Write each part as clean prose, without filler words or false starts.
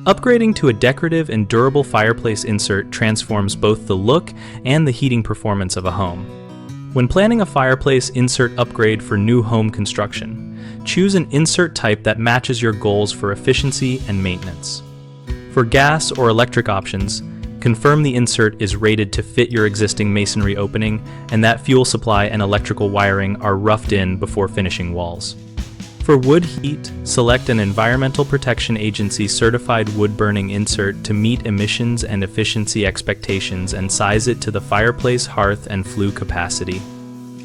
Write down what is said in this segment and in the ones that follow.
Upgrading to a decorative and durable fireplace insert transforms both the look and the heating performance of a home. When planning a fireplace insert upgrade for new home construction, choose an insert type that matches your goals for efficiency and maintenance. For gas or electric options, confirm the insert is rated to fit your existing masonry opening and that fuel supply and electrical wiring are roughed in before finishing walls. For wood heat, select an Environmental Protection Agency certified wood-burning insert to meet emissions and efficiency expectations and size it to the fireplace, hearth, and flue capacity.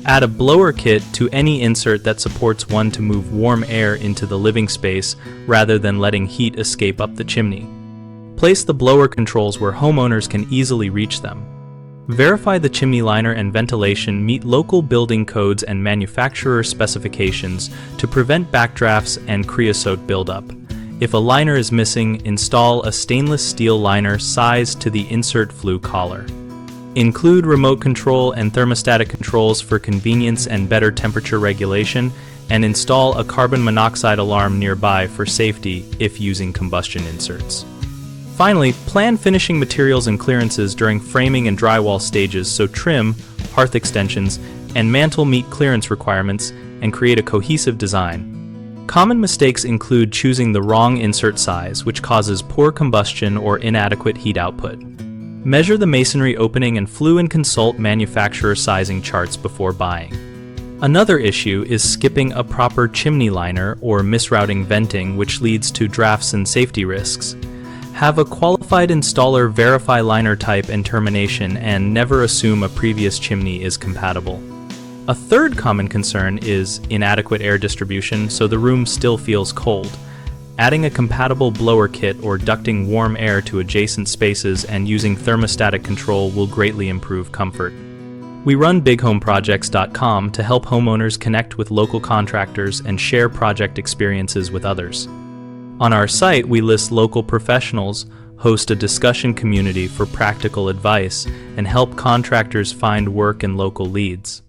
Add a blower kit to any insert that supports one to move warm air into the living space rather than letting heat escape up the chimney. Place the blower controls where homeowners can easily reach them. Verify the chimney liner and ventilation meet local building codes and manufacturer specifications to prevent backdrafts and creosote buildup. If a liner is missing, install a stainless steel liner sized to the insert flue collar. Include remote control and thermostatic controls for convenience and better temperature regulation, and install a carbon monoxide alarm nearby for safety if using combustion inserts. Finally, plan finishing materials and clearances during framing and drywall stages so trim, hearth extensions, and mantle meet clearance requirements and create a cohesive design. Common mistakes include choosing the wrong insert size, which causes poor combustion or inadequate heat output. Measure the masonry opening and flue and consult manufacturer sizing charts before buying. Another issue is skipping a proper chimney liner or misrouting venting, which leads to drafts and safety risks. Have a qualified installer verify liner type and termination, and never assume a previous chimney is compatible. A third common concern is inadequate air distribution, so the room still feels cold. Adding a compatible blower kit or ducting warm air to adjacent spaces and using thermostatic control will greatly improve comfort. We run bighomeprojects.com to help homeowners connect with local contractors and share project experiences with others. On our site, we list local professionals, host a discussion community for practical advice, and help contractors find work and local leads.